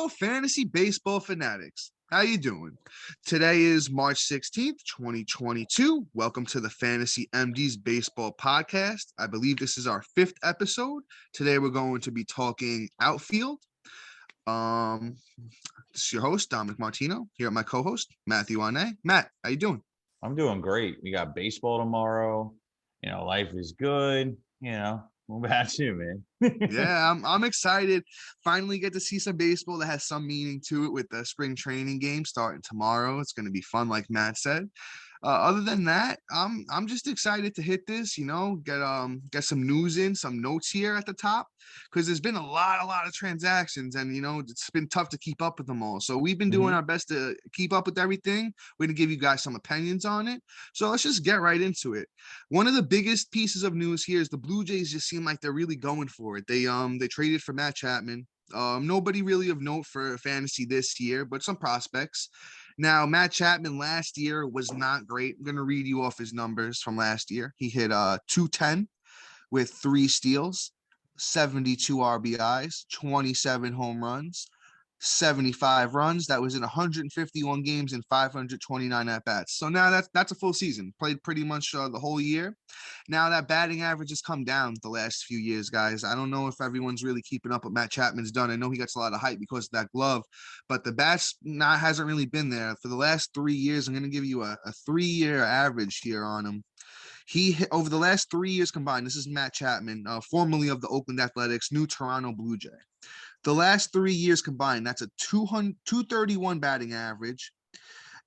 Hello, fantasy baseball fanatics. How you doing? Today is March 16th, 2022. Welcome to the Fantasy MD's Baseball Podcast. I believe this is our 5th episode. Today we're going to be talking outfield. This is your host, Dominic Martino, here at my co-host, Matthew Ane. Matt, how you doing? I'm doing great. We got baseball tomorrow. Life is good. What about you, man? Yeah, I'm excited. Finally get to see some baseball that has some meaning to it with the spring training game starting tomorrow. It's going to be fun, like Matt said. Other than that, I'm just excited to hit this, get some news in, some notes here at the top, because there's been a lot of transactions, and it's been tough to keep up with them all. So we've been doing our best to keep up with everything. We're gonna give you guys some opinions on it. So let's just get right into it. One of the biggest pieces of news here is the Blue Jays just seem like they're really going for it. They traded for Matt Chapman. Nobody really of note for fantasy this year, but some prospects. Now, Matt Chapman last year was not great. I'm going to read you off his numbers from last year. He hit 210 with 3 steals, 72 RBIs, 27 home runs, 75 runs. That was in 151 games and 529 at-bats. So now that's a full season. Played pretty much the whole year. Now that batting average has come down the last few years, guys. I don't know if everyone's really keeping up what Matt Chapman's done. I know he gets a lot of hype because of that glove, but the bats hasn't really been there. For the last 3 years, I'm going to give you a 3-year average here on him. He hit, over the last 3 years combined, this is Matt Chapman, formerly of the Oakland Athletics, new Toronto Blue Jay. The last 3 years combined, that's a 231 batting average.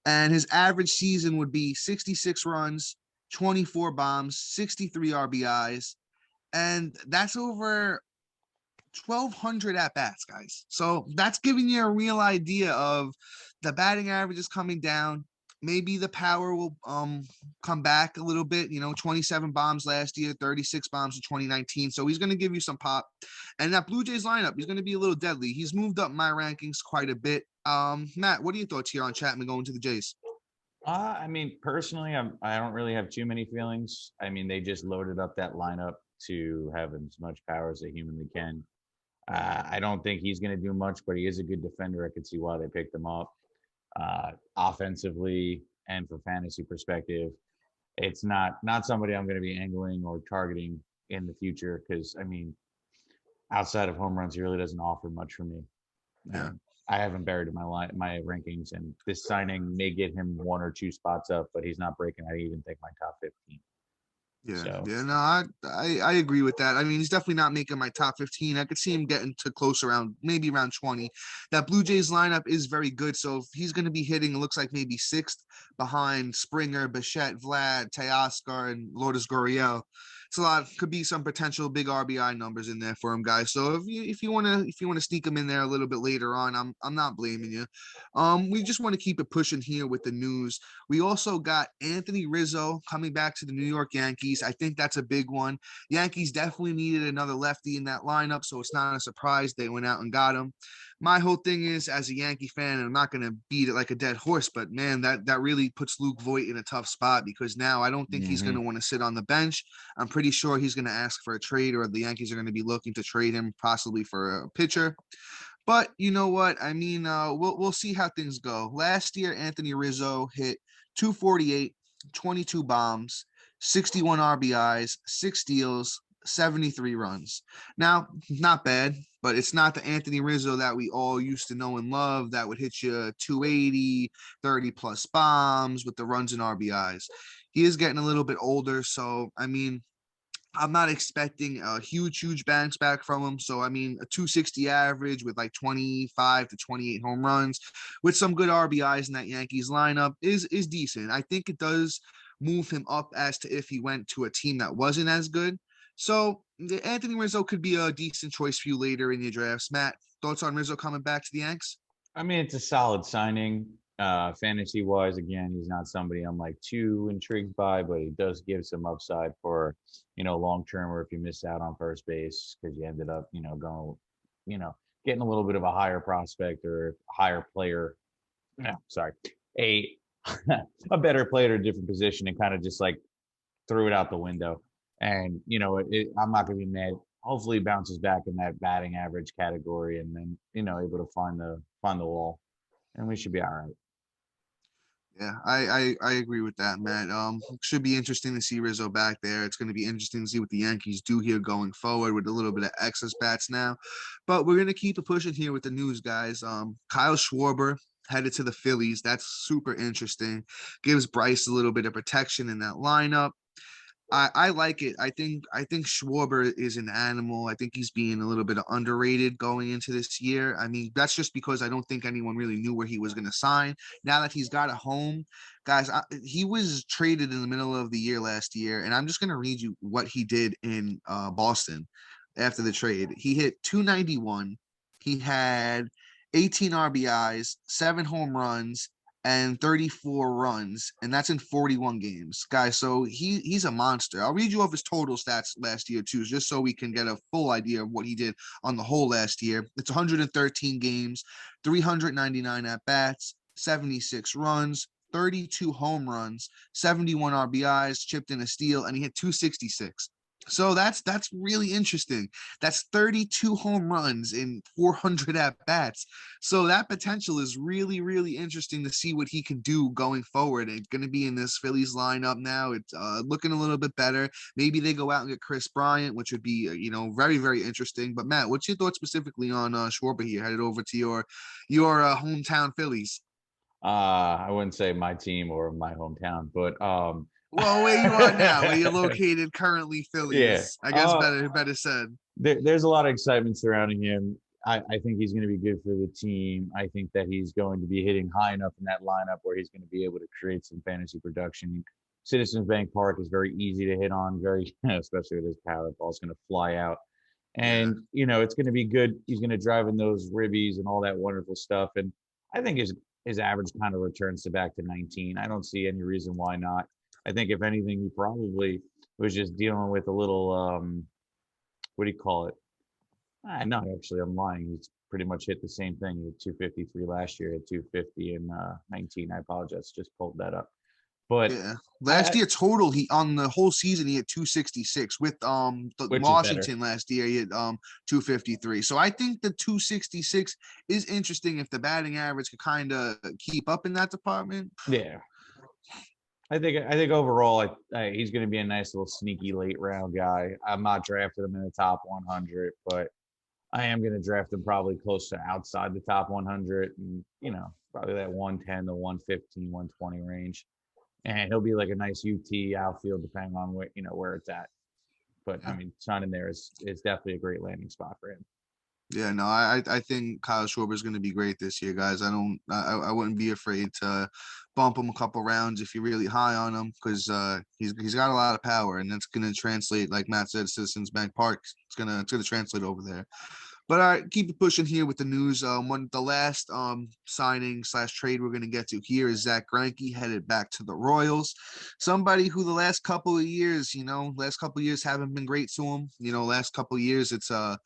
And his average season would be 66 runs, 24 bombs, 63 RBIs. And that's over 1,200 at-bats, guys. So that's giving you a real idea of the batting average is coming down. Maybe the power will come back a little bit, 27 bombs last year, 36 bombs in 2019. So he's going to give you some pop. And that Blue Jays lineup, he's going to be a little deadly. He's moved up my rankings quite a bit. Matt, what are your thoughts here on Chapman going to the Jays? Personally, I don't really have too many feelings. They just loaded up that lineup to have as much power as they humanly can. I don't think he's going to do much, but he is a good defender. I could see why they picked him up. Offensively and for fantasy perspective, it's not somebody I'm going to be angling or targeting in the future because outside of home runs, he really doesn't offer much for me. Yeah. I haven't buried my rankings, and this signing may get him 1 or 2 spots up, but he's not breaking. I even think my top 15. I agree with that. He's definitely not making my top 15. I could see him getting to close maybe around 20. That Blue Jays lineup is very good. So if he's going to be hitting, it looks like maybe 6th behind Springer, Bichette, Vlad, Teoscar, and Lourdes Gurriel. It's a lot. Could be some potential big RBI numbers in there for him, guys. So if you want to sneak him in there a little bit later on, I'm not blaming you. We just want to keep it pushing here with the news. We also got Anthony Rizzo coming back to the New York Yankees. I think that's a big one. Yankees definitely needed another lefty in that lineup, so it's not a surprise they went out and got him. My whole thing is, as a Yankee fan, and I'm not going to beat it like a dead horse, but man, that really puts Luke Voit in a tough spot because now I don't think he's going to want to sit on the bench. I'm pretty sure he's going to ask for a trade, or the Yankees are going to be looking to trade him possibly for a pitcher. But you know what? We'll see how things go. Last year, Anthony Rizzo hit 248, 22 bombs, 61 RBIs, 6 steals, 73 runs. Now, not bad, but it's not the Anthony Rizzo that we all used to know and love that would hit you 280, 30 plus bombs with the runs and RBIs. He is getting a little bit older, so I'm not expecting a huge bounce back from him. So, a 260 average with like 25 to 28 home runs with some good RBIs in that Yankees lineup is decent. I think it does move him up as to if he went to a team that wasn't as good. So Anthony Rizzo could be a decent choice for you later in your drafts. Matt, thoughts on Rizzo coming back to the Yanks? It's a solid signing. Fantasy wise, again, he's not somebody I'm like too intrigued by, but he does give some upside for, long term, or if you miss out on first base because you ended up, going, getting a little bit of a higher prospect or higher player. A a better player at a different position and kind of just like threw it out the window. And, I'm not going to be mad hopefully bounces back in that batting average category, and then able to find the wall, and we should be all right. Yeah, I agree with that, Matt. Should be interesting to see Rizzo back there. It's going to be interesting to see what the Yankees do here going forward with a little bit of excess bats now. But we're going to keep it pushing here with the news, guys. Kyle Schwarber headed to the Phillies. That's super interesting. Gives Bryce a little bit of protection in that lineup. I like it. I think Schwarber is an animal. I think he's being a little bit underrated going into this year. I mean, that's just because I don't think anyone really knew where he was going to sign. Now that he's got a home, guys, he was traded in the middle of the year last year, and I'm just going to read you what he did in Boston after the trade. He hit 291. He had 18 RBIs, 7 home runs, and 34 runs, and that's in 41 games, guys. So he's a monster. I'll read you off his total stats last year too, just so we can get a full idea of what he did on the whole last year. It's 113 games, 399 at bats, 76 runs, 32 home runs, 71 RBIs, chipped in a steal, and he hit 266. So that's really interesting. That's 32 home runs in 400 at bats. So that potential is really, really interesting to see what he can do going forward. It's going to be in this Phillies lineup now. It's looking a little bit better. Maybe they go out and get Chris Bryant, which would be, very, very interesting. But Matt, what's your thoughts specifically on Schwarber here, headed over to your hometown Phillies? I wouldn't say my team or my hometown, but Well, where you are now, where you're located currently, yeah. Phillies. I guess better said. There's a lot of excitement surrounding him. I think he's going to be good for the team. I think that he's going to be hitting high enough in that lineup where he's going to be able to create some fantasy production. Citizens Bank Park is very easy to hit on, very especially with his power. The ball's going to fly out. Yeah. And, it's going to be good. He's going to drive in those ribbies and all that wonderful stuff. And I think his average kind of returns to back to 19. I don't see any reason why not. I think if anything, he probably was just dealing with a little, what do you call it? No, actually, I'm lying. He's pretty much hit the same thing. He had 253 last year, had 250 in 19. I apologize. Just pulled that up. But Yeah. Last year total, he on the whole season he had 266 with the which is better. Washington last year he had 253. So I think the 266 is interesting if the batting average could kind of keep up in that department. Yeah. I think overall, he's going to be a nice little sneaky late round guy. I'm not drafting him in the top 100, but I am going to draft him probably close to outside the top 100, and probably that 110 to 115, 120 range, and he'll be like a nice UT outfield depending on where it's at. But I mean, signing there is definitely a great landing spot for him. Yeah, no, I think Kyle Schwarber is going to be great this year, guys. I wouldn't be afraid to bump him a couple rounds if you're really high on him because he's got a lot of power and that's going to translate, like Matt said, Citizens Bank Park. It's gonna translate over there. But all right, keep it pushing here with the news. The last signing / trade we're gonna get to here is Zach Cranky headed back to the Royals. Somebody who the last couple of years haven't been great to him. Last couple of years it's a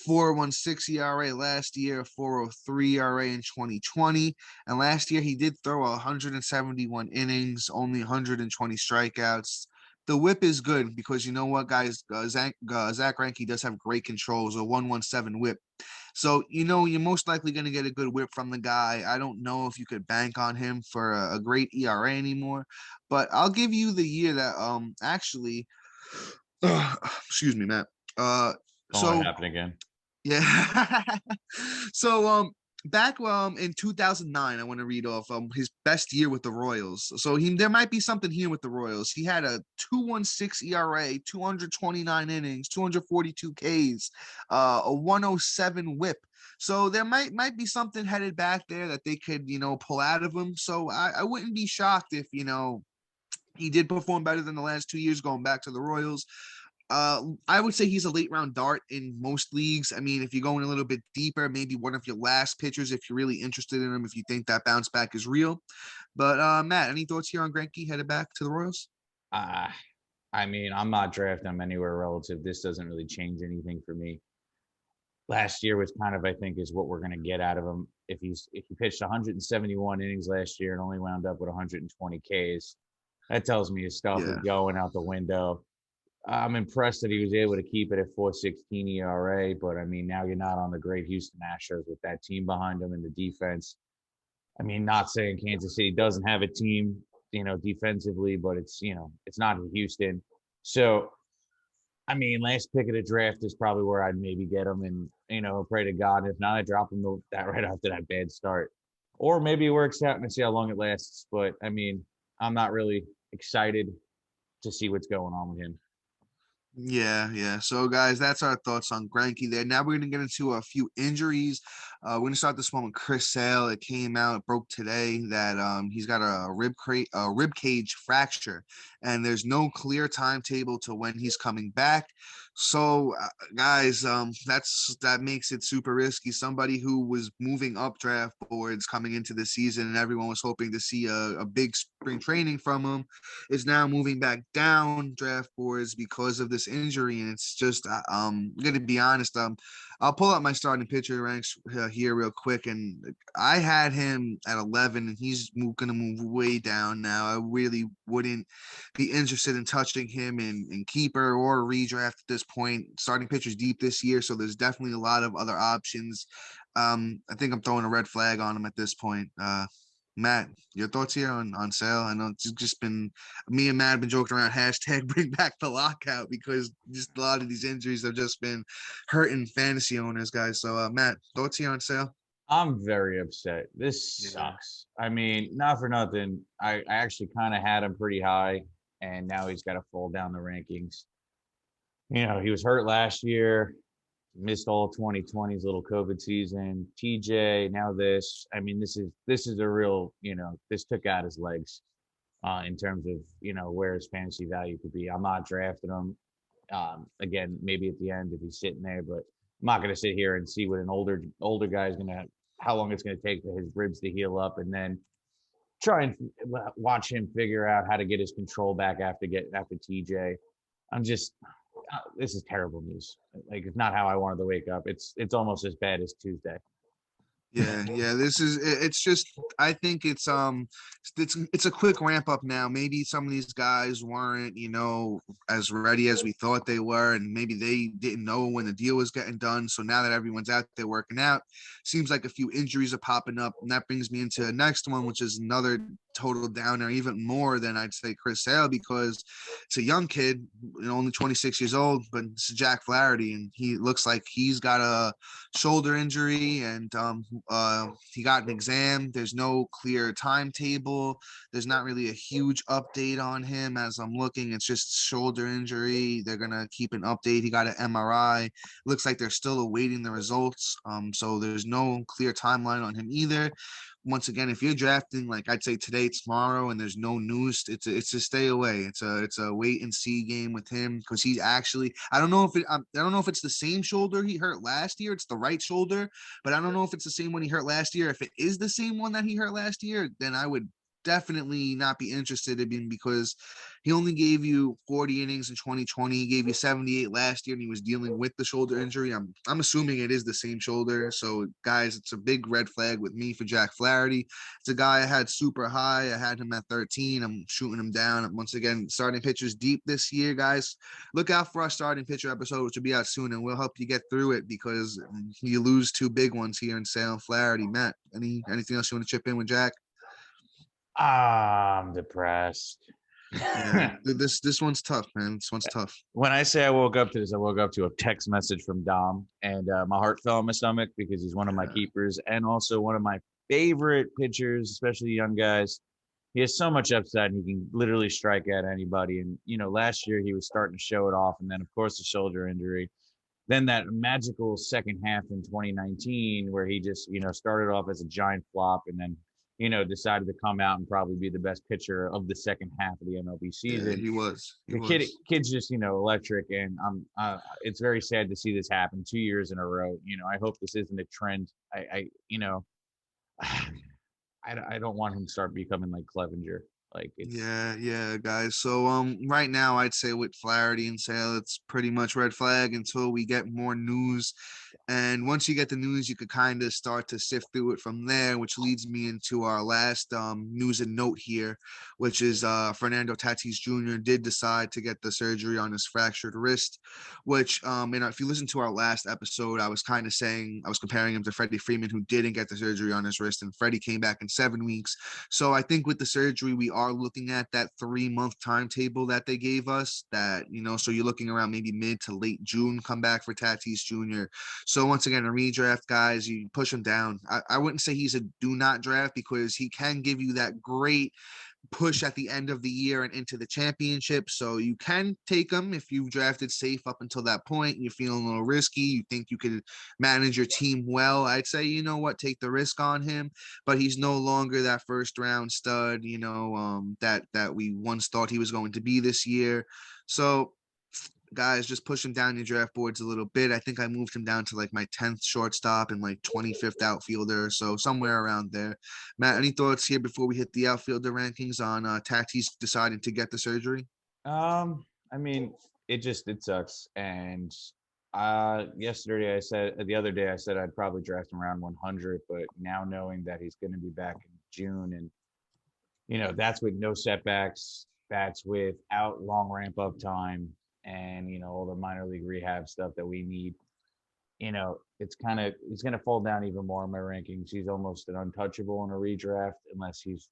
4.16 ERA last year, 4.03 ERA in 2020, and last year he did throw 171 innings, only 120 strikeouts. The whip is good because you know what, guys, Zach Greinke does have great controls, a 117 whip. So, you're most likely going to get a good whip from the guy. I don't know if you could bank on him for a great ERA anymore, but I'll give you the year that actually, excuse me, Matt. Don't happen again. Yeah. So back in 2009, I want to read off his best year with the Royals. So there might be something here with the Royals. He had a 2.16 ERA, 229 innings, 242 Ks, a 107 whip. So there might be something headed back there that they could, pull out of him. So I wouldn't be shocked if, he did perform better than the last 2 years going back to the Royals. I would say he's a late round dart in most leagues. I mean, if you're going a little bit deeper, maybe one of your last pitchers, if you're really interested in him, if you think that bounce back is real. But Matt, any thoughts here on Greinke headed back to the Royals? I mean, I'm not drafting him anywhere relative. This doesn't really change anything for me. Last year was kind of, I think, is what we're going to get out of him. If he pitched 171 innings last year and only wound up with 120 Ks, that tells me his stuff is going out the window. I'm impressed that he was able to keep it at 4.16 ERA, but I mean, now you're not on the great Houston Astros with that team behind them and the defense. I mean, not saying Kansas City doesn't have a team, defensively, but it's not Houston. So, I mean, last pick of the draft is probably where I'd maybe get him, and pray to God. If not, I drop him that right after that bad start, or maybe it works out and see how long it lasts. But I mean, I'm not really excited to see what's going on with him. Yeah, yeah. So, guys, that's our thoughts on Cranky there. Now we're going to get into a few injuries. We're going to start this one with Chris Sale. It came out, it broke today that he's got a rib cage fracture, and there's no clear timetable to when he's coming back. So, guys, that makes it super risky. Somebody who was moving up draft boards coming into the season, and everyone was hoping to see a big spring training from him, is now moving back down draft boards because of this injury. And it's just, I'm going to be honest. I'll pull out my starting pitcher ranks here real quick. And I had him at 11, and he's going to move way down now. I really wouldn't be interested in touching him in keeper or redraft at this point. Starting pitchers deep this year, so there's definitely a lot of other options. I think I'm throwing a red flag on him at this point. Matt, your thoughts here on Sale? I know it's just been me and Matt have been joking around hashtag bring back the lockout because just a lot of these injuries have just been hurting fantasy owners, guys. So, Matt, thoughts here on Sale? I'm very upset. This Yeah. sucks. I mean, not for nothing. I actually kind of had him pretty high, and now he's got to fall down the rankings. He was hurt last year, missed all 2020's little COVID season. TJ, now this. I mean, this is a real, this took out his legs in terms of, where his fantasy value could be. I'm not drafting him. Again, maybe at the end if he's sitting there, but I'm not going to sit here and see what an older guy is going to, how long it's going to take for his ribs to heal up, and then try and watch him figure out how to get his control back after TJ. I'm just, this is terrible news. Like, it's not how I wanted to wake up. It's almost as bad as Tuesday. Yeah. It's just, I think it's a quick ramp up now. Maybe some of these guys weren't, as ready as we thought they were, and maybe they didn't know when the deal was getting done. So now that everyone's out there working out, seems like a few injuries are popping up, and that brings me into the next one, which is another total downer, even more than I'd say Chris Sale, because it's a young kid, only 26 years old, but it's Jack Flaherty, and he looks like he's got a shoulder injury, and he got an exam. There's no clear timetable. There's not really a huge update on him as I'm looking. It's just shoulder injury. They're gonna keep an update. He got an MRI. Looks like they're still awaiting the results. So there's no clear timeline on him either. Once again, if you're drafting, like I'd say today, tomorrow, and there's no news, it's a stay away. It's a wait and see game with him, because he's actually, I don't know if it's the same shoulder he hurt last year. It's the right shoulder, but I don't know if it's the same one he hurt last year. If it is the same one that he hurt last year, then I would definitely not be interested in him, because he only gave you 40 innings in 2020. He gave you 78 last year, and he was dealing with the shoulder injury. I'm assuming it is the same shoulder. So, guys, it's a big red flag with me for Jack Flaherty. It's a guy I had super high. I had him at 13. I'm shooting him down. Once again, starting pitchers deep this year, guys. Look out for our starting pitcher episode, which will be out soon, and we'll help you get through it, because you lose two big ones here in Sale and Flaherty. Matt, anything else you want to chip in with Jack? I'm depressed. Yeah, this one's tough, man. This one's tough. When I say I woke up to this, I woke up to a text message from Dom, and my heart fell in my stomach, because he's one of my keepers and also one of my favorite pitchers, especially young guys. He has so much upside, and he can literally strike at anybody. And last year he was starting to show it off, and then of course the shoulder injury. Then that magical second half in 2019, where he just started off as a giant flop, and then decided to come out and probably be the best pitcher of the second half of the MLB season. Yeah, he was. Kid's just electric, and it's very sad to see this happen 2 years in a row. I hope this isn't a trend. I don't want him to start becoming like Clevenger. Like it's Yeah, guys. So right now I'd say with Flaherty and Sale, it's pretty much red flag until we get more news. And once you get the news, you could kind of start to sift through it from there, which leads me into our last news and note here, which is Fernando Tatis Jr. did decide to get the surgery on his fractured wrist, which if you listen to our last episode, I was kind of saying I was comparing him to Freddie Freeman, who didn't get the surgery on his wrist, and Freddie came back in 7 weeks. So I think with the surgery, we are looking at that 3-month timetable that they gave us. That so you're looking around maybe mid to late June comeback for Tatis Jr. So once again, a redraft, guys, you push him down. I wouldn't say he's a do not draft because he can give you that great push at the end of the year and into the championship. So you can take him if you drafted safe up until that point. You're feeling a little risky. You think you could manage your team well. I'd say, you know what, take the risk on him. But he's no longer that first round stud, that we once thought he was going to be this year. So guys, just push him down your draft boards a little bit. I think I moved him down to like my 10th shortstop and like 25th outfielder. So somewhere around there. Matt, any thoughts here before we hit the outfielder rankings on Tatis deciding to get the surgery? I mean, it sucks. And the other day I said I'd probably draft him around 100, but now knowing that he's going to be back in June, and that's with no setbacks, that's without long ramp up time, and all the minor league rehab stuff that we need. He's going to fall down even more in my rankings. He's almost an untouchable in a redraft unless he's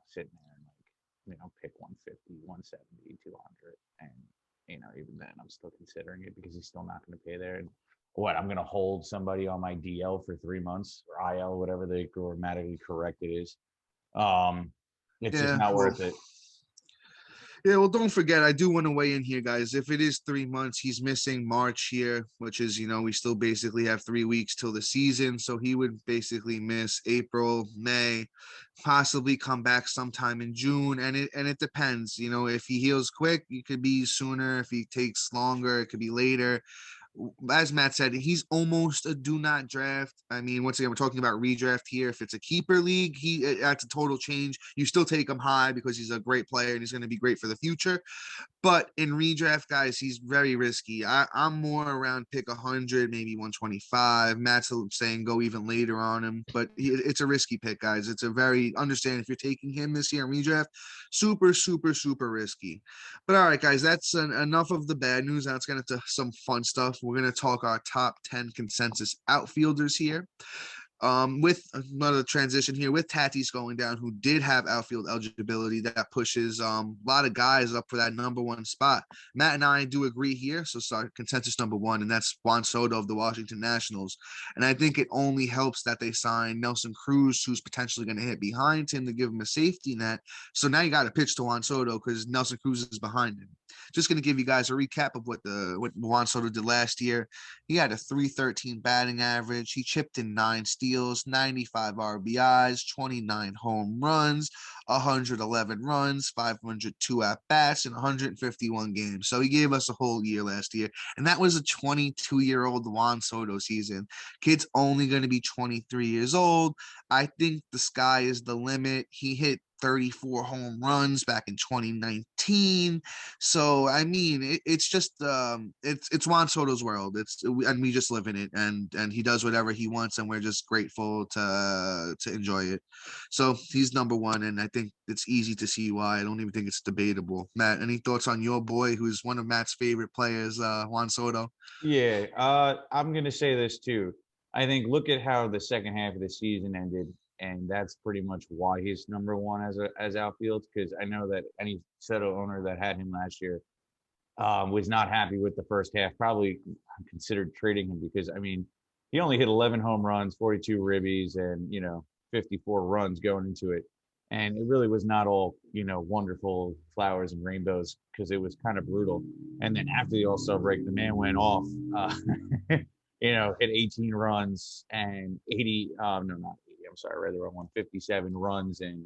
sitting there and pick 150, 170, 200. And, even then I'm still considering it because he's still not going to pay there. And I'm going to hold somebody on my DL for 3 months or IL, whatever the grammatically correct it is. It's just not worth it. Yeah, well, don't forget, I do want to weigh in here, guys. If it is 3 months, he's missing March here, which is, we still basically have 3 weeks till the season. So he would basically miss April, May, possibly come back sometime in June. And it depends, if he heals quick, it could be sooner. If he takes longer, it could be later. As Matt said, he's almost a do not draft. I mean, once again, we're talking about redraft here. If it's a keeper league, that's a total change. You still take him high because he's a great player and he's going to be great for the future. But in redraft, guys, he's very risky. I'm more around pick 100, maybe 125. Matt's saying go even later on him, but it's a risky pick, guys. It's a very, understand if you're taking him this year in redraft, super, super, super risky. But all right, guys, that's enough of the bad news. Now let's get into some fun stuff. We're going to talk our top 10 consensus outfielders here. With another transition here with Tatis going down, who did have outfield eligibility, that pushes a lot of guys up for that number one spot. Matt and I do agree here. So sorry, consensus number one, and that's Juan Soto of the Washington Nationals. And I think it only helps that they signed Nelson Cruz, who's potentially going to hit behind him to give him a safety net. So now you got to pitch to Juan Soto because Nelson Cruz is behind him. Just going to give you guys a recap of what Juan Soto did last year. He had a 313 batting average. He chipped in 9 steals, 95 RBIs, 29 home runs, 111 runs, 502 at-bats, and 151 games. So he gave us a whole year last year. And that was a 22-year-old Juan Soto season. Kid's only going to be 23 years old. I think the sky is the limit. He hit 34 home runs back in 2019. So I mean, it's just it's Juan Soto's world. And we just live in it, and he does whatever he wants, and we're just grateful to enjoy it. So he's number one, and I think it's easy to see why. I don't even think it's debatable. Matt, any thoughts on your boy, who's one of Matt's favorite players, Juan Soto? Yeah, I'm gonna say this too. I think look at how the second half of the season ended, and that's pretty much why he's number one as outfield. Because I know that any Soto owner that had him last year was not happy with the first half. Probably considered trading him because I mean he only hit 11 home runs, 42 ribbies, and 54 runs going into it. And it really was not all wonderful flowers and rainbows because it was kind of brutal. And then after the All-Star break, the man went off. Hit 18 runs and 80. No, not 80. I'm sorry, I read the wrong one. 57 runs and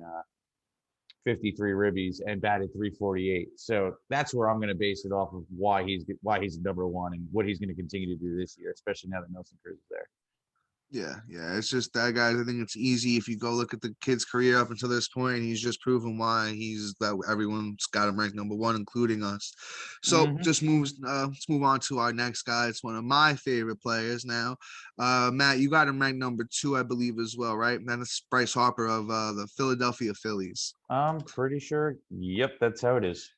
53 ribbies and batted 348. So that's where I'm going to base it off of why he's number one and what he's going to continue to do this year, especially now that Nelson Cruz is there. Yeah. It's just that, guys. I think it's easy if you go look at the kid's career up until this point. He's just proven why he's that everyone's got him ranked number one, including us. So Hmm. just moves. Let's move on to our next guy. It's one of my favorite players now. Matt, you got him ranked number two, I believe, as well, right? And that's Bryce Harper of the Philadelphia Phillies. I'm pretty sure. Yep, that's how it is.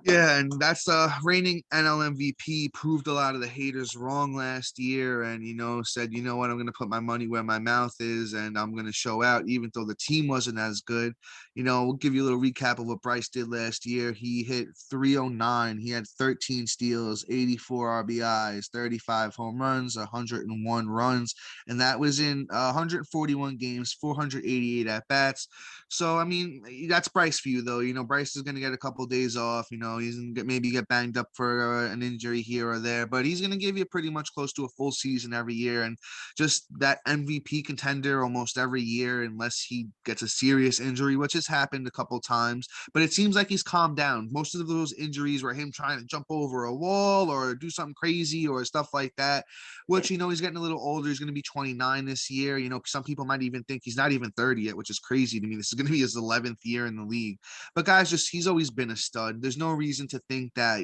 Yeah, and that's reigning NL MVP. Proved a lot of the haters wrong last year, and said, you know what, I'm gonna put my money where my mouth is, and I'm gonna show out, even though the team wasn't as good. We'll give you a little recap of what Bryce did last year. He hit 309. He had 13 steals, 84 RBIs, 35 home runs, 101 runs, and that was in 141 games, 488 at bats. So I mean, that's Bryce for you, though. Bryce is going to get a couple of days off. He's going to maybe get banged up for an injury here or there, but he's going to give you pretty much close to a full season every year, and just that MVP contender almost every year, unless he gets a serious injury, which has happened a couple times. But it seems like he's calmed down. Most of those injuries were him trying to jump over a wall or do something crazy or stuff like that. Which he's getting a little older. He's going to be 29 this year. Some people might even think he's not even 30 yet, which is crazy to me. This is going to be his 11th year in the league. But guys, just he's always been a stud. There's no reason to think that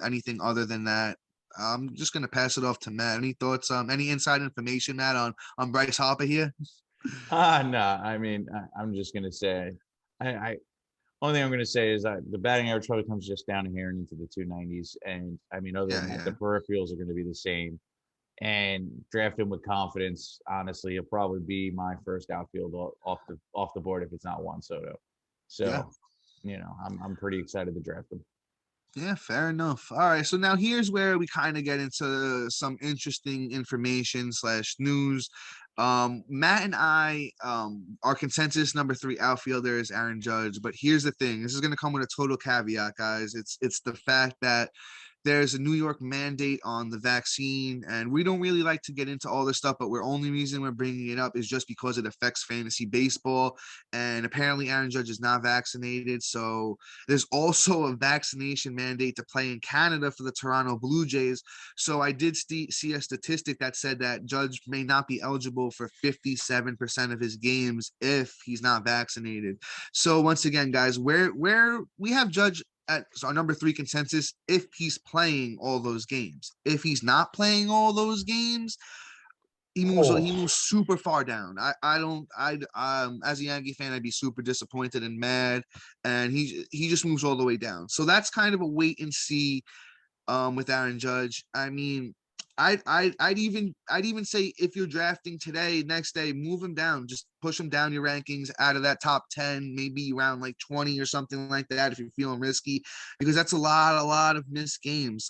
anything other than that. I'm just going to pass it off to Matt. Any thoughts? Any inside information, Matt, on Bryce Harper here? No, I mean, I'm just gonna say, I only thing I'm gonna say is that the batting average probably comes just down here and into the 290s, and I mean, other than Yeah, that, yeah. the peripherals are gonna be the same. And draft him with confidence. Honestly, he'll probably be my first outfield off the board if it's not Juan Soto. Yeah. So, I'm pretty excited to draft him. Yeah, fair enough. All right, so now here's where we kind of get into some interesting information slash news. Matt and I, our consensus number three outfielder is Aaron Judge, but here's the thing: this is going to come with a total caveat, guys. It's the fact that there's a New York mandate on the vaccine, and we don't really like to get into all this stuff, but we're only reason we're bringing it up is just because it affects fantasy baseball, and apparently Aaron Judge is not vaccinated, so there's also a vaccination mandate to play in Canada for the Toronto Blue Jays. So I did see a statistic that said that Judge may not be eligible for 57% of his games if he's not vaccinated. So once again, guys, where we have Judge at our number three consensus if he's playing all those games. If he's not playing all those games, he moves Oh, super far down. I don't I as a Yankee fan, I'd be super disappointed and mad, and he just moves all the way down. So that's kind of a wait and see with Aaron Judge. I mean, I'd even say if you're drafting today, next day, move him down. Just push him down your rankings out of that top 10, maybe around like 20 or something like that if you're feeling risky, because that's a lot of missed games.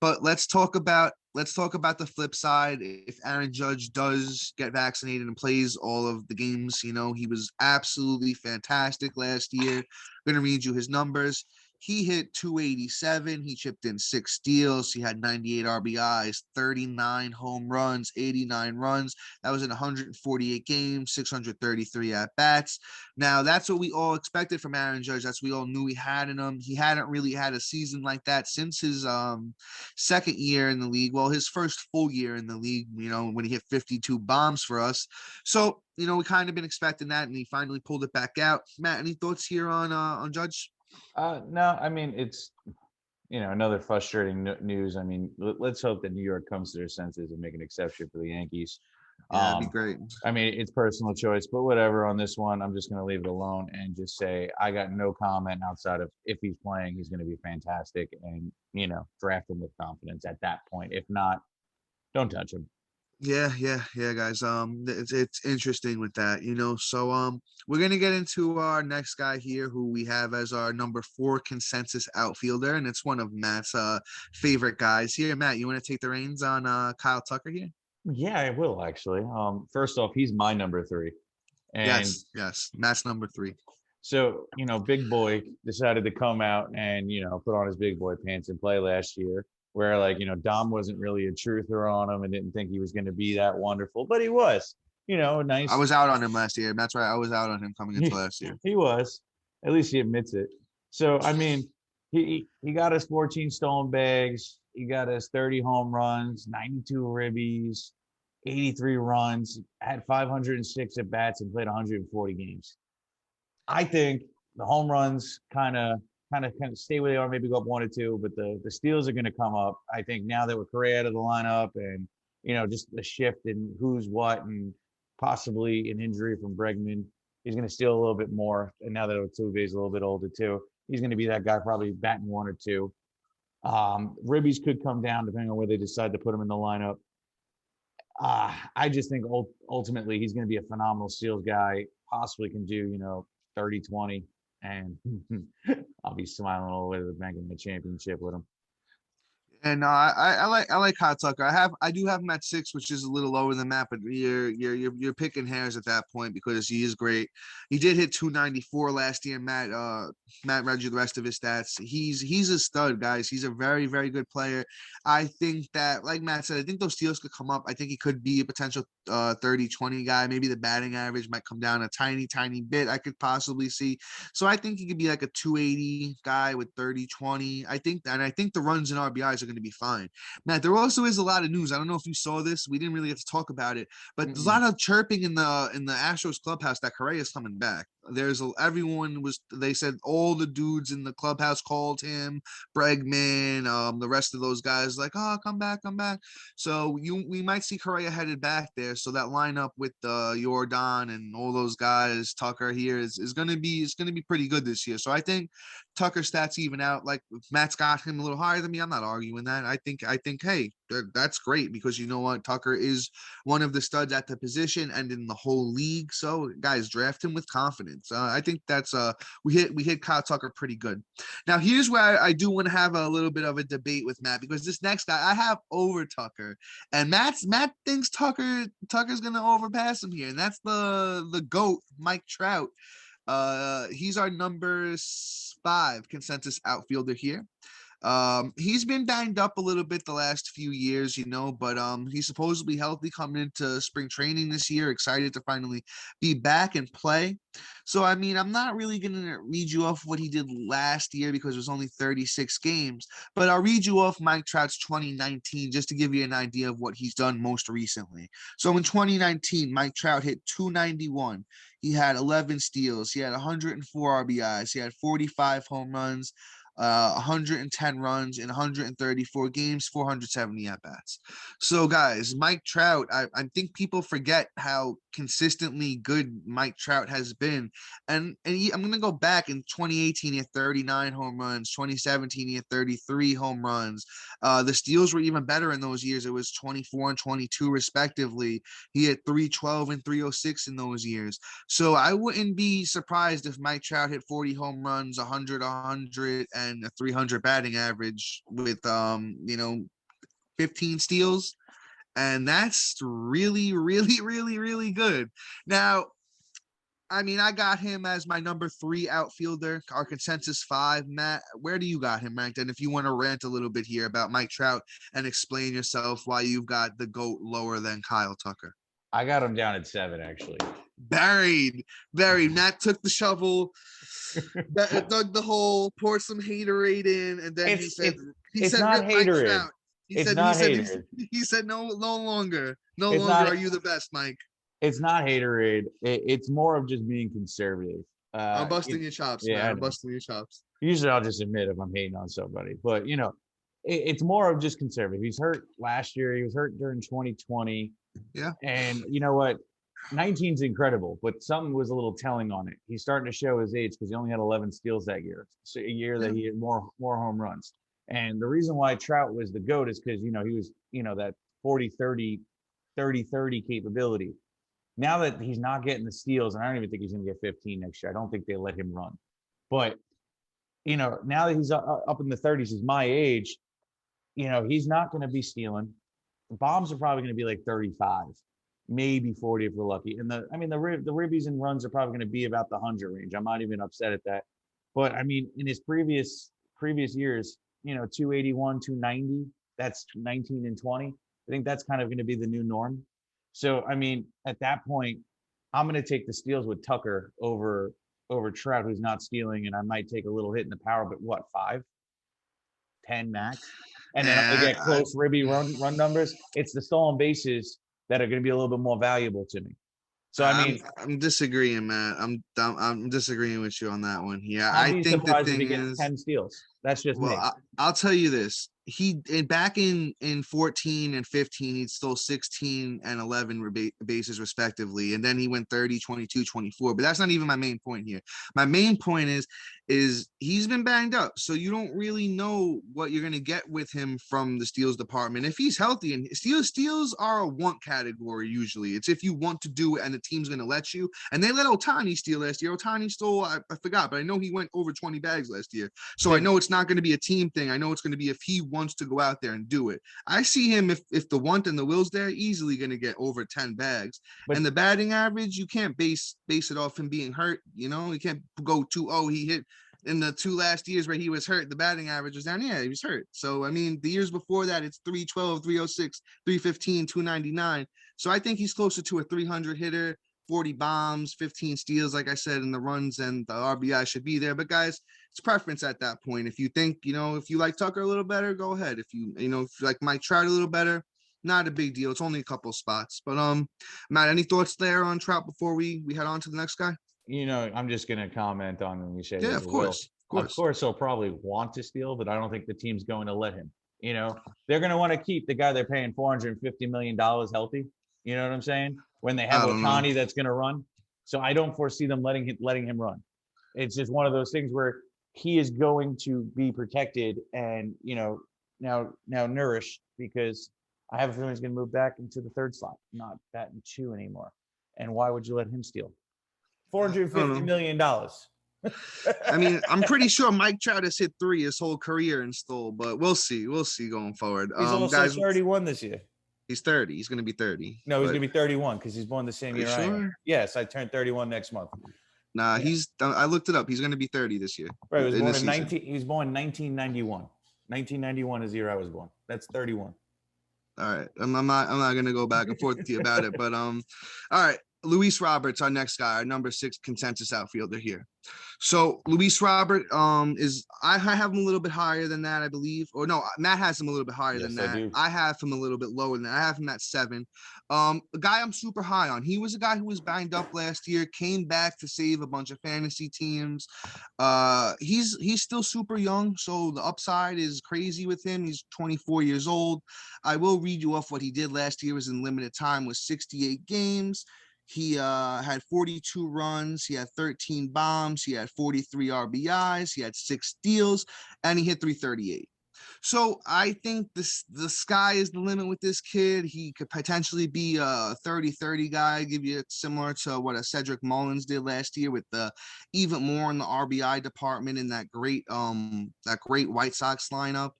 But let's talk about the flip side. If Aaron Judge does get vaccinated and plays all of the games, he was absolutely fantastic last year. I'm gonna read you his numbers. He hit 287. He chipped in 6 steals. He had 98 RBIs, 39 home runs, 89 runs. That was in 148 games, 633 at bats. Now, that's what we all expected from Aaron Judge. That's what we all knew he had in him. He hadn't really had a season like that since his second year in the league. Well, his first full year in the league, when he hit 52 bombs for us. So, we kind of been expecting that, and he finally pulled it back out. Matt, any thoughts here on Judge? no, I mean, it's another frustrating news. I mean, let's hope that New York comes to their senses and make an exception for the Yankees. Yeah, it'd be Um, great. I mean, it's personal choice, but whatever. On this one, I'm just going to leave it alone and just say I got no comment outside of if he's playing, he's going to be fantastic, and draft him with confidence at that point. If not, don't touch him. Yeah, guys. It's interesting with that, So we're gonna get into our next guy here, who we have as our number four consensus outfielder, and it's one of Matt's favorite guys here. Matt, you want to take the reins on Kyle Tucker here? Yeah, I will actually. First off, he's my number three, and Yes. Matt's number three. so, Big Boy decided to come out and, put on his big boy pants and play last year, where like, Dom wasn't really a truther on him and didn't think he was going to be that wonderful, but he was, I nice. was out on him last year. That's right. I was out on him coming into He, last year. he was. At least he admits it. So, I mean, he got his 14 stolen bags. He got his 30 home runs, 92 ribbies. 83 runs, had 506 at bats, and played 140 games. I think the home runs kind of stay where they are, maybe go up 1 or 2, but the steals are going to come up. I think now that we're Correa out of the lineup, and just the shift in who's what, and possibly an injury from Bregman, he's going to steal a little bit more. And now that Altuve is a little bit older too, he's going to be that guy probably batting 1 or 2. Ribbies could come down depending on where they decide to put him in the lineup. I just think ultimately he's going to be a phenomenal steals guy. Possibly can do 30-20, and I'll be smiling all the way to the bank in the championship with him. And I like Hot Tucker. I do have him at 6, which is a little lower than that, but you're picking hairs at that point because he is great. He did hit 294 last year. Matt read you the rest of his stats. He's a stud, guys. He's a very, very good player. I think that, like Matt said, I think those steals could come up. I think he could be a potential 30-20 guy. Maybe the batting average might come down a tiny bit. I could possibly see. So I think he could be like a 280 guy with 30-20. I think the runs and RBIs are going to be fine. Matt, there also is a lot of news. I don't know if you saw this. We didn't really get to talk about it, but there's a lot of chirping in the Astros clubhouse that Correa is coming back. They said all the dudes in the clubhouse called him, Bregman, the rest of those guys, like, oh, come back. So we might see Correa headed back there. So that lineup with Jordan and all those guys, Tucker here is going to be pretty good this year. So I think Tucker stats even out. Like, if Matt's got him a little higher than me, I'm not arguing that. I think hey, that's great, because you know what, Tucker is one of the studs at the position and in the whole league. So guys, draft him with confidence. I think that's we hit Kyle Tucker pretty good. Now here's where I do want to have a little bit of a debate with Matt, because this next guy I have over Tucker, and Matt thinks Tucker's gonna overpass him here, and that's the GOAT, Mike Trout. He's our number 5 consensus outfielder here. He's been banged up a little bit the last few years, but he's supposedly healthy coming into spring training this year. Excited to finally be back and play. So, I mean, I'm not really going to read you off what he did last year because it was only 36 games, but I'll read you off Mike Trout's 2019 just to give you an idea of what he's done most recently. So in 2019, Mike Trout hit 291. He had 11 steals. He had 104 RBIs. He had 45 home runs, 110 runs in 134 games, 470 at-bats. So, guys, Mike Trout, I think people forget how consistently good Mike Trout has been. And I'm going to go back. In 2018, he had 39 home runs. 2017, he had 33 home runs. The steals were even better in those years. It was 24 and 22, respectively. He had 312 and 306 in those years. So I wouldn't be surprised if Mike Trout hit 40 home runs, 100, and a 300 batting average with 15 steals, and that's really, really, really, really good. Now, I mean, I got him as my number 3 outfielder, our consensus 5. Matt, where do you got him ranked? And if you want to rant a little bit here about Mike Trout and explain yourself why you've got the GOAT lower than Kyle Tucker. I got him down at 7, actually. Buried. Matt took the shovel, dug the hole, poured some haterade in, and then he said, not haterade. He said, no longer are you the best, Mike. It's not haterade. It's more of just being conservative. I'm busting your chops, man. I'm busting your chops. Usually I'll just admit if I'm hating on somebody, but it's more of just conservative. He's hurt last year. He was hurt during 2020. Yeah. And you know what? 19's incredible, but something was a little telling on it. He's starting to show his age because he only had 11 steals that year. So a year that he had more home runs. And the reason why Trout was the GOAT is because, he was, that 40-30 capability. Now that he's not getting the steals, and I don't even think he's going to get 15 next year. I don't think they let him run. But, now that he's up in the 30s, he's my age, he's not going to be stealing. Bombs are probably going to be like 35, maybe 40 if we're lucky. And the ribbies and runs are probably going to be about the 100 range. I'm not even upset at that. But I mean, in his previous years, 281, 290, that's 19 and 20. I think that's kind of going to be the new norm. So, I mean, at that point, I'm going to take the steals with Tucker over Trout, who's not stealing, and I might take a little hit in the power, but what, 5, 10 max? And then if they get close ribby run numbers, it's the stolen bases that are going to be a little bit more valuable to me. So I mean, I'm disagreeing, Matt. I'm disagreeing with you on that one. Yeah, I'll I be think the surprised if he thing gets is, 10 steals. That's just well, me. I'll tell you this. Back in 14 and 15, he stole 16 and 11 bases respectively, and then he went 30, 22, 24. But that's not even my main point here. My main point is he's been banged up, so you don't really know what you're gonna get with him from the steals department. If he's healthy, and steals are a want category usually. It's if you want to do it and the team's gonna let you. And they let Ohtani steal last year. Ohtani stole, I forgot, but I know he went over 20 bags last year. So I know it's not going to be a team thing. I know it's going to be if he wants to go out there and do it. I see him, if the want and the will's there, easily going to get over 10 bags. But, and the batting average, you can't base it off him being hurt. You know, you can't go 2-0. He hit in the 2 last years where he was hurt. The batting average was down. Yeah, he was hurt. So, I mean, the years before that, it's 312, 306, 315, 299. So I think he's closer to a 300 hitter. 40 bombs, 15 steals, like I said, and the runs and the RBI should be there. But guys, it's preference at that point. If you think, if you like Tucker a little better, go ahead. If you like Mike Trout a little better, not a big deal. It's only a couple spots. But Matt, any thoughts there on Trout before we head on to the next guy? I'm just gonna comment on when you say yeah, of course. Of course, he'll probably want to steal, but I don't think the team's going to let him. They're going to want to keep the guy they're paying $450 million healthy. You know what I'm saying? When they have Ohtani that's going to run. So I don't foresee them letting him run. It's just one of those things where he is going to be protected and, now nourished, because I have a feeling he's going to move back into the third slot, not batting 2 anymore. And why would you let him steal $450 million? I mean, I'm pretty sure Mike Trout has hit 3 his whole career and stole, but we'll see. We'll see going forward. He's also guys, 31 this year. He's 30. He's going to be 30. No, he's going to be 31 because he's born the same year I am. Yes, I turned 31 next month. Nah, yeah. I looked it up. He's going to be 30 this year. Right, he was born in 1991. 1991 is the year I was born. That's 31. All right. I'm not going to go back and forth with you about it, but all right. Luis Roberts, our next guy, our number 6 consensus outfielder here. So Luis Robert I have him a little bit higher than that, I believe. Or no, Matt has him a little bit higher than that. I have him a little bit lower than that. I have him at 7. A guy I'm super high on. He was a guy who was banged up last year, came back to save a bunch of fantasy teams. He's still super young, so the upside is crazy with him. He's 24 years old. I will read you off what he did last year. Was in limited time, was 68 games. He had 42 runs. He had 13 bombs. He had 43 RBIs. He had 6 steals, and he hit 338. So I think the sky is the limit with this kid. He could potentially be a 30-30 guy, give you similar to what a Cedric Mullins did last year with the even more in the RBI department in that great White Sox lineup.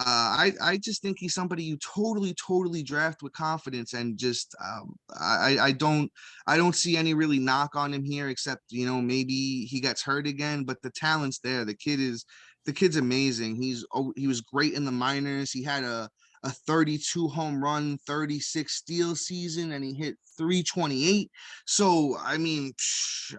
I just think he's somebody you totally draft with confidence, and just I don't see any really knock on him here, except maybe he gets hurt again, but the talent's there. The kid's amazing. He was great in the minors. He had a 32 home run, 36 steal season, and he hit 328. So I mean,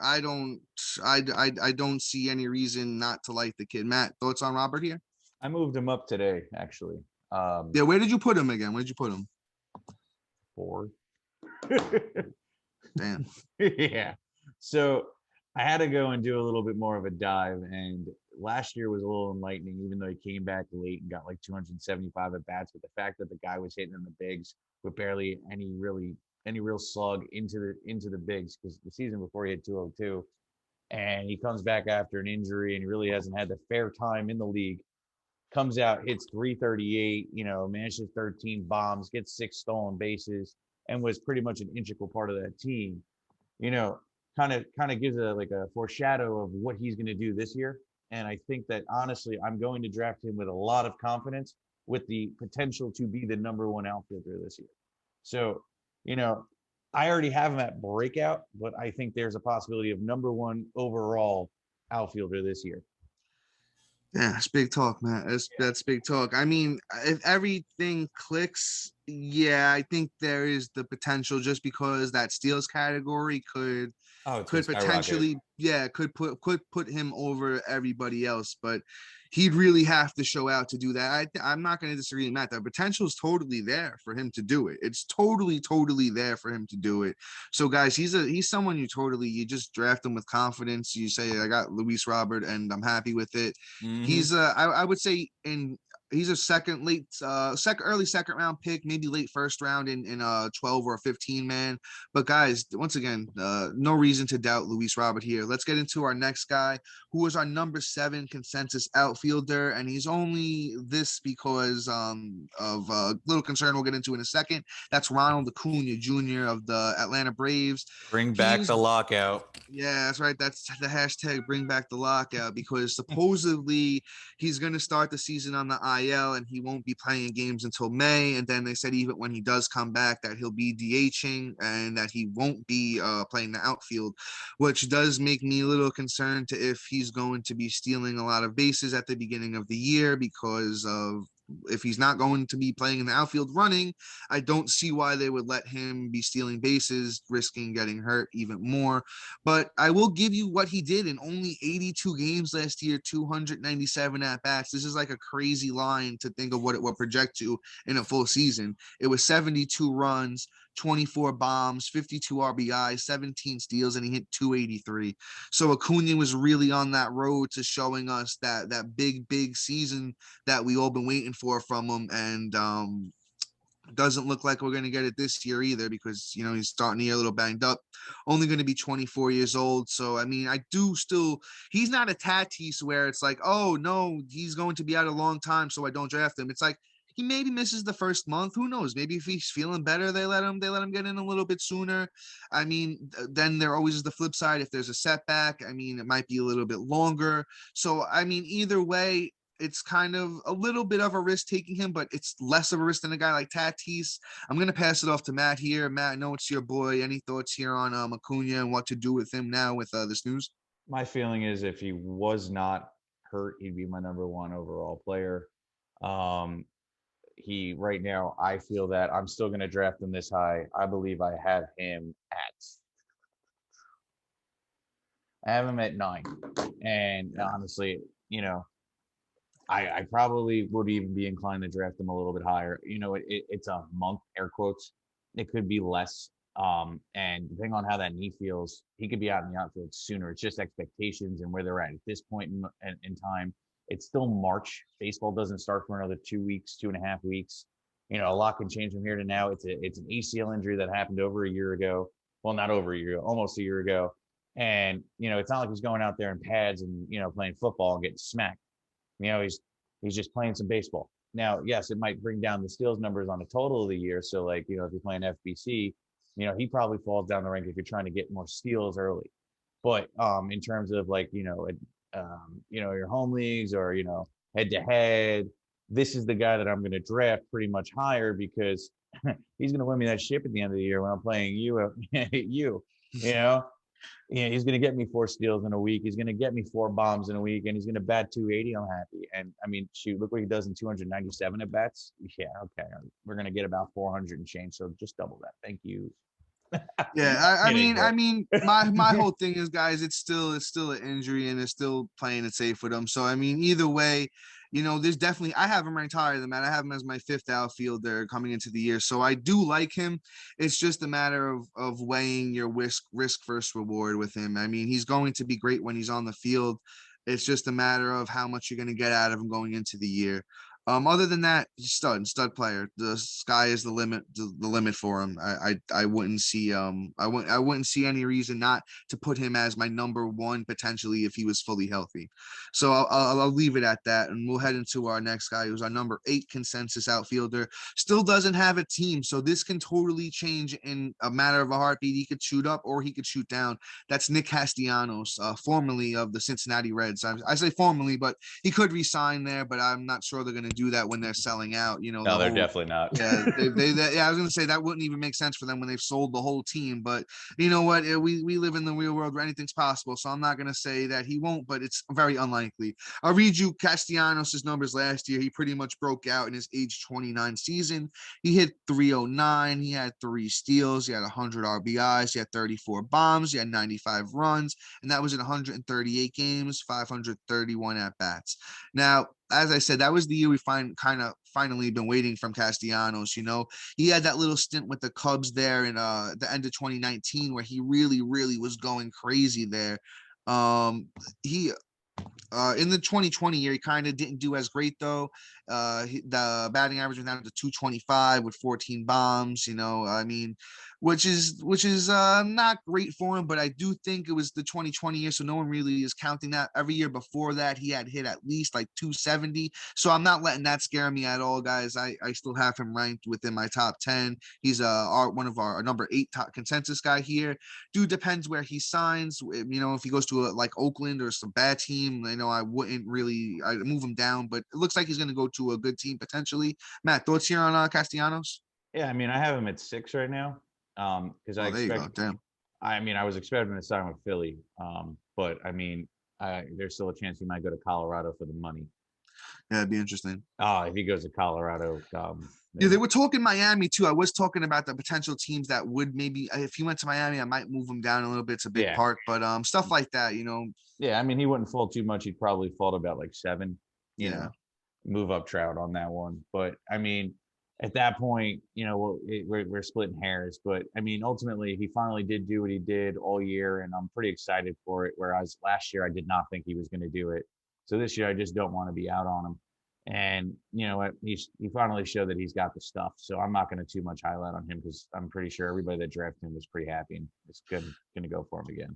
I don't see any reason not to like the kid. Matt, thoughts on Robert here? I moved him up today, actually. Yeah, where did you put him again? Where did you put him? 4. Damn. Yeah. So I had to go and do a little bit more of a dive, and last year was a little enlightening, even though he came back late and got like 275 at bats. But the fact that the guy was hitting in the bigs with barely any real slug into the bigs, because the season before he had 202, and he comes back after an injury and he really hasn't had the fair time in the league. Comes out, hits 338, manages 13 bombs, gets 6 stolen bases, and was pretty much an integral part of that team. Kind of gives a foreshadow of what he's going to do this year. And I think that honestly, I'm going to draft him with a lot of confidence, with the potential to be the number 1 outfielder this year. So, I already have him at breakout, but I think there's a possibility of number 1 overall outfielder this year. Yeah, it's big talk, man. That's big talk. I mean, if everything clicks, yeah, I think there is the potential, just because that steals category could Oh, it's gonna could skyrocket. potentially, yeah, could put him over everybody else. But he'd really have to show out to do that. I'm not going to disagree with Matt. The potential is totally there for him to do it. It's totally there for him to do it. So guys, he's someone you just draft him with confidence. You say I got Luis Robert and I'm happy with it. Mm-hmm. He's I would say he's a early second round pick, maybe late first round in a 12 or a 15 man. But guys, once again, no reason to doubt Luis Robert here. Let's get into our next guy, who was our number 7 consensus outfielder, and he's only this because of a little concern we'll get into in a second. That's Ronald Acuna Jr. of the Atlanta Braves. Bring back He's the lockout. Yeah, that's right. That's the hashtag bring back the lockout, because supposedly he's going to start the season on the IL and he won't be playing games until May. And then they said even when he does come back that he'll be DHing and that he won't be playing the outfield, which does make me a little concerned to if he's going to be stealing a lot of bases at the beginning of the year, because of if he's not going to be playing in the outfield running, I don't see why they would let him be stealing bases, risking getting hurt even more. But I will give you what he did in only 82 games last year, 297 at bats. This is like a crazy line to think of what it will project to in a full season. It was 72 runs, 24 bombs, 52 RBI, 17 steals, and he hit 283. So Acuna was really on that road to showing us that big season that we all been waiting for from him. And doesn't look like we're going to get it this year either, because he's starting the year a little banged up, only going to be 24 years old. So I mean, he's not a Tatis where it's like, oh no, he's going to be out a long time so I don't draft him. It's like he maybe misses the first month, who knows, maybe if he's feeling better they let him get in a little bit sooner. I mean, then there always is the flip side. If there's a setback, I mean, it might be a little bit longer. So I mean, either way, it's kind of a little bit of a risk taking him, but it's less of a risk than a guy like Tatis. I'm going to pass it off to Matt here. Matt, I know it's your boy. Any thoughts here on Acuna and what to do with him now with this news? My feeling is if he was not hurt, he'd be my number one overall player. Um, he right now, I feel that I'm still going to draft him this high. I believe I have him at 9. And Yeah. honestly, you know, I probably would even be inclined to draft him a little bit higher. It's a month, air quotes. It could be less. And depending on how that knee feels, he could be out in the outfield sooner. It's just expectations and where they're at this point in time. It's still March. Baseball doesn't start for another 2 weeks, 2.5 weeks. A lot can change from here to now. It's an ACL injury that happened over a year ago. Well, not over a year ago, almost a year ago. And it's not like he's going out there in pads and playing football and getting smacked. He's just playing some baseball. Now, yes, it might bring down the steals numbers on the total of the year. So, like, if you're playing FBC, he probably falls down the rank if you're trying to get more steals early. But in terms of like, your home leagues or head to head, this is the guy that I'm going to draft pretty much higher because he's going to win me that ship at the end of the year when I'm playing you. He's going to get me 4 steals in a week. He's going to get me 4 bombs in a week, and he's going to bat 280. I'm happy. And I mean, shoot, look what he does in 297 at bats. Yeah, okay, we're going to get about 400 and change. So just double that. Thank you. Yeah, I Kidding, mean, but my whole thing is, guys, it's still an injury and it's still playing it safe with him. So I mean, either way, there's definitely I have him ranked higher than that. I have him as my 5th outfielder coming into the year. So I do like him. It's just a matter of weighing your risk versus reward with him. I mean, he's going to be great when he's on the field. It's just a matter of how much you're going to get out of him going into the year. Other than that, he's stud player. The sky is the limit, the limit for him. I wouldn't see I wouldn't see any reason not to put him as my number 1 potentially if he was fully healthy. So I'll leave it at that, and we'll head into our next guy, who's our number 8 consensus outfielder. Still doesn't have a team, so this can totally change in a matter of a heartbeat. He could shoot up or he could shoot down. That's Nick Castellanos, formerly of the Cincinnati Reds. I say formerly, but he could resign there, but I'm not sure they're going to to do that when they're selling out. You know, No, the they're whole definitely not. yeah, yeah, I was gonna say that wouldn't even make sense for them when they've sold the whole team. But you know what? We live in the real world where anything's possible. So I'm not gonna say that he won't, but it's very unlikely. I'll read you Castellanos' numbers last year. He pretty much broke out in his age 29 season. He hit 309. He had 3 steals. He had 100 RBIs. He had 34 bombs. He had 95 runs, and that was in 138 games, 531 at bats. Now, as I said, that was the year we finally been waiting from Castellanos. You know, he had that little stint with the Cubs there in the end of 2019 where he really, really was going crazy there. He in the 2020 year, he kind of didn't do as great though. The batting average went down to 225 with 14 bombs. You know, I mean, which is not great for him. But I do think it was the 2020 year, so no one really is counting that. Every year before that, he had hit at least like 270. So I'm not letting that scare me at all, guys. I still have him ranked within my top 10. He's one of our number 8 top consensus guy here. Dude, depends where he signs. You know, if he goes to like Oakland or some bad team, you know, I move him down, but it looks like he's going to go to a good team potentially. Matt, thoughts here on Castellanos? Yeah, I mean, I have him at 6 right now. Because I Oh, there you go. expect. Damn. I mean, I was expecting to sign with Philly. But I mean, there's still a chance he might go to Colorado for the money. Yeah, it'd be interesting. If he goes to Colorado, Yeah, they were talking Miami too. I was talking about the potential teams that would maybe, if he went to Miami, I might move him down a little bit. It's a big yeah, park, but stuff like that, you know. yeah. I mean, he wouldn't fall too much. He'd probably fall to about like 7. You Yeah. know, move up Trout on that one. But I mean, at that point, you know, we're splitting hairs. But I mean, ultimately, he finally did do what he did all year, and I'm pretty excited for it. Whereas last year, I did not think he was going to do it. So this year, I just don't want to be out on him. And you know what? He finally showed that he's got the stuff. So I'm not going to too much highlight on him because I'm pretty sure everybody that drafted him was pretty happy and it's going to go for him again.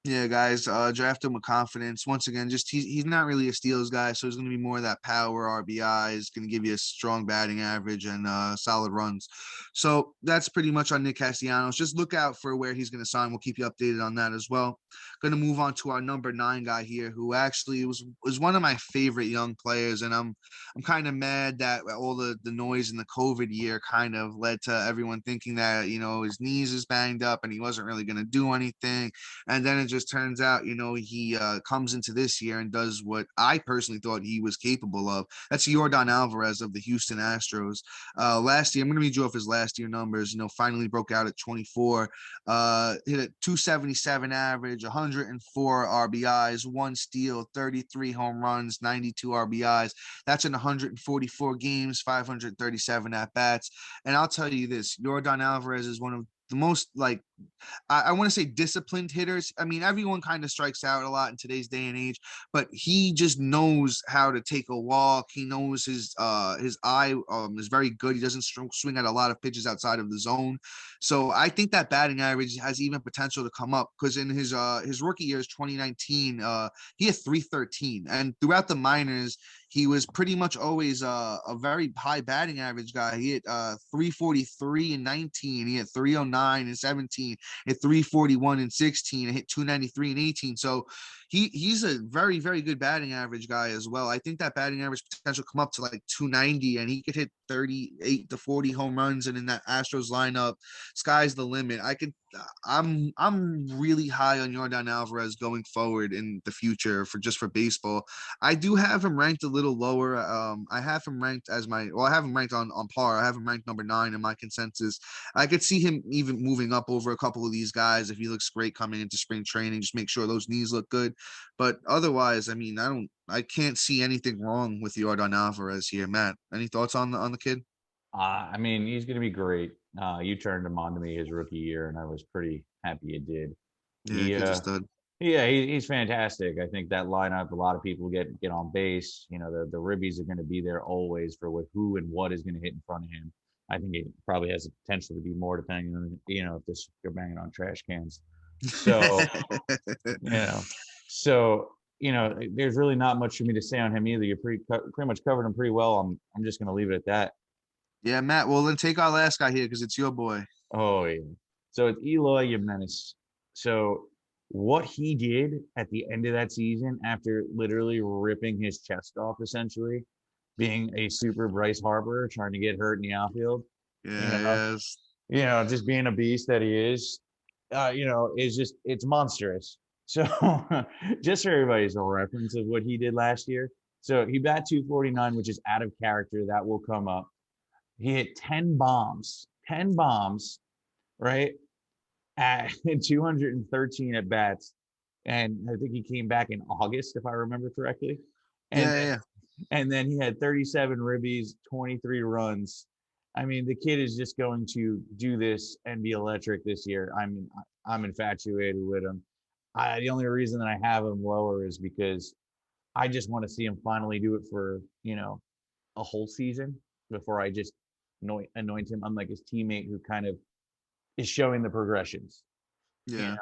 Yeah, guys, draft him with confidence. Once again, just he's not really a steals guy, so he's going to be more of that power RBI. He's going to give you a strong batting average and solid runs. So that's pretty much on Nick Castellanos. Just look out for where he's going to sign. We'll keep you updated on that as well. Going to move on to our number 9 guy here, who actually was one of my favorite young players, and I'm kind of mad that all the noise in the COVID year kind of led to everyone thinking that his knees is banged up and he wasn't really going to do anything, and then it just turns out, he comes into this year and does what I personally thought he was capable of. That's Yordan Alvarez of the Houston Astros. Last year, I'm going to read you off his last year numbers. Finally broke out at 24, hit a 277 average, 104 RBIs, 1 steal, 33 home runs, 92 RBIs. That's in 144 games, 537 at bats. And I'll tell you this, Yordan Alvarez is one of the most I want to say disciplined hitters. I mean, everyone kind of strikes out a lot in today's day and age, but he just knows how to take a walk. He knows his eye is very good. He doesn't swing at a lot of pitches outside of the zone. So I think that batting average has even potential to come up because in his rookie years, 2019, he had 313, and throughout the minors, he was pretty much always a very high batting average guy. He hit 343 in 19. He hit 309 in 17. Hit 341 in 16. And hit 293 in 18. So he's a very, very good batting average guy as well. I think that batting average potential come up to like 290, and he could hit 38 to 40 home runs. And in that Astros lineup, sky's the limit. I'm really high on Yordan Alvarez going forward in the future for baseball. I do have him ranked a little lower. I have him ranked I have him ranked on par. I have him ranked number 9 in my consensus. I could see him even moving up over a couple of these guys if he looks great coming into spring training. Just make sure those knees look good. But otherwise, I mean, I can't see anything wrong with Yordan Alvarez here. Matt, any thoughts on the kid? I mean, he's going to be great. You turned him on to me his rookie year, and I was pretty happy you did. Yeah, He, kid just did. yeah, he's fantastic. I think that lineup, a lot of people get on base. You know, the ribbies are going to be there always for who and what is going to hit in front of him. I think it probably has the potential to be more depending on, if you're banging on trash cans. So, you know, so, there's really not much for me to say on him either. You pretty much covered him pretty well. I'm just going to leave it at that. Yeah, Matt. Well, then take our last guy here because it's your boy. Oh, yeah. So it's Eloy Jimenez. So what he did at the end of that season after literally ripping his chest off, essentially, being a super Bryce Harper, trying to get hurt in the outfield. You know, Yes. just being a beast that he is, is just it's monstrous. So just for everybody's reference of what he did last year. So he bat 249, which is out of character. That will come up. He hit 10 bombs, right? At 213 at bats. And I think he came back in August, if I remember correctly. And Yeah. and then he had 37 ribbies, 23 runs. I mean, the kid is just going to do this and be electric this year. I mean, I'm infatuated with him. The only reason that I have him lower is because I just want to see him finally do it for, a whole season before I just anoint him, unlike his teammate who kind of is showing the progressions. Yeah.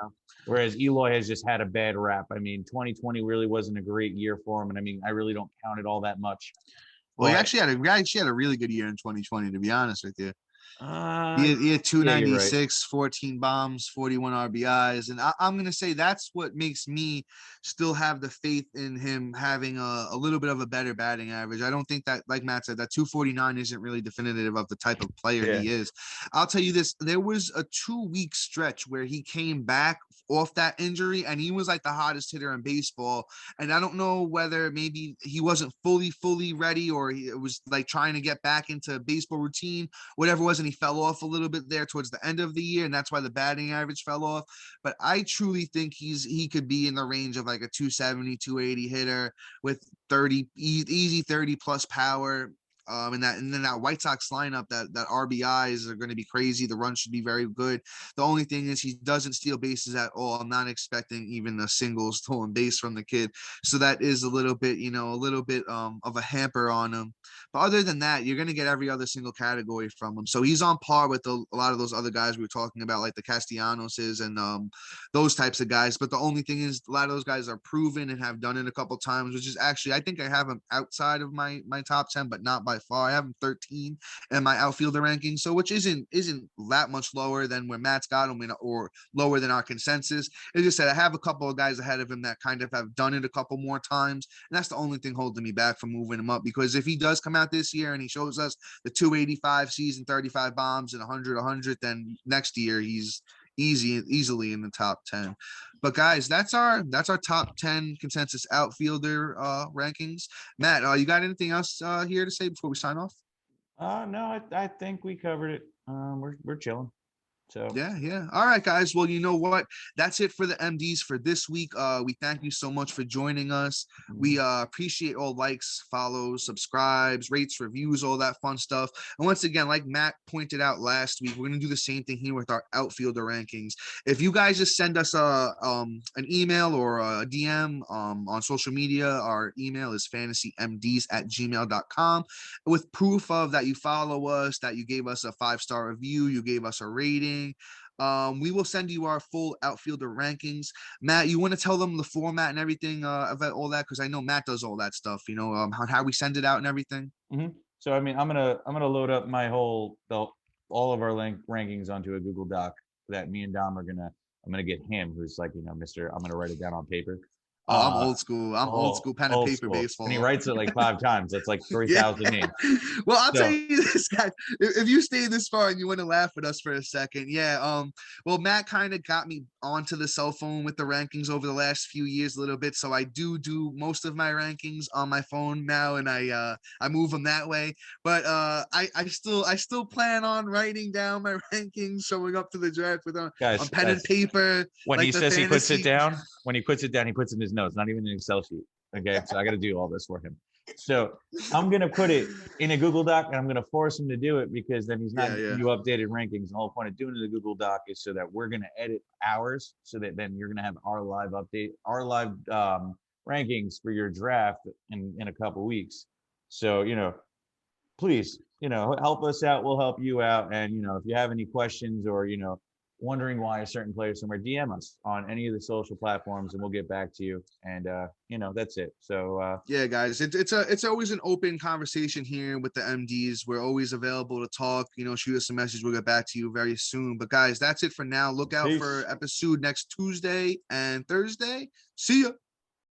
Whereas Eloy has just had a bad rap. I mean, 2020 really wasn't a great year for him, and I mean, I really don't count it all that much. Well, he But actually had a really good year in 2020, to be honest with you. uh, He had yeah, you're right. 296, 14 bombs, 41 RBIs. And I'm going to say that's what makes me still have the faith in him having a little bit of a better batting average. I don't think that, like Matt said, that 249 isn't really definitive of the type of player Yeah. he is. I'll tell you this, there was a 2-week stretch where he came back off that injury and he was like the hottest hitter in baseball. And I don't know whether maybe he wasn't fully ready or he was like trying to get back into baseball routine, whatever it was, and he fell off a little bit there towards the end of the year, and that's why the batting average fell off. But I truly think he could be in the range of like a 270, 280 hitter with 30 easy 30 plus power. And then that White Sox lineup, that RBIs are going to be crazy. The run should be very good. The only thing is he doesn't steal bases at all. I'm not expecting even a single stolen base from the kid. So that is a little bit of a hamper on him. But other than that, you're going to get every other single category from him. So he's on par with a lot of those other guys we were talking about, like the Castianoses and those types of guys. But the only thing is a lot of those guys are proven and have done it a couple times, which is actually, I think I have him outside of my top 10, but not by far. I have him 13 in my outfielder ranking, so which isn't that much lower than where Matt's got him or lower than our consensus. As I said, I have a couple of guys ahead of him that kind of have done it a couple more times, and that's the only thing holding me back from moving him up, because if he does come out this year and he shows us the 285 season, 35 bombs and 100, then next year he's easily in the top 10. But guys, that's our top 10 consensus outfielder rankings. Matt, you got anything else here to say before we sign off? No, I think we covered it. We're chilling. So Yeah. All right, guys. Well, you know what? That's it for the MDs for this week. We thank you so much for joining us. We appreciate all likes, follows, subscribes, rates, reviews, all that fun stuff. And once again, like Matt pointed out last week, we're gonna do the same thing here with our outfielder rankings. If you guys just send us an email or a DM on social media, our email is fantasymds@gmail.com with proof of that you follow us, that you gave us a 5-star review, you gave us a rating. We will send you our full outfielder rankings. Matt, you want to tell them the format and everything about all that? Because I know Matt does all that stuff, how we send it out and everything. Mm-hmm. So I mean, I'm gonna load up all of our rankings onto a Google Doc that me and Dom I'm gonna get him, who's like, Mr. I'm gonna write it down on paper. Oh, I'm old school. I'm old school pen and paper baseball. And he writes it like 5 times. That's like 3,000 names. Well, I'll tell you this, guys. If you stay this far and you want to laugh at us for a second, well, Matt kind of got me onto the cell phone with the rankings over the last few years a little bit. So I do most of my rankings on my phone now, and I move them that way. But I still plan on writing down my rankings, showing up to the draft with on pen and paper. When he says he puts it down, he puts it in his notes, not even an Excel sheet. Okay, so I got to do all this for him. So I'm gonna put it in a Google Doc, and I'm gonna force him to do it, because then he's not giving you updated rankings. And the whole point of doing it in the Google Doc is so that we're gonna edit ours, so that then you're gonna have our live rankings for your draft in a couple weeks. So please, help us out. We'll help you out. And if you have any questions or wondering why a certain player somewhere, DM us on any of the social platforms and we'll get back to you. And that's it. So yeah, guys, it's always an open conversation here with the MDs. We're always available to talk. Shoot us a message. We'll get back to you very soon. But guys, that's it for now. Look out for episode next Tuesday and Thursday. See ya.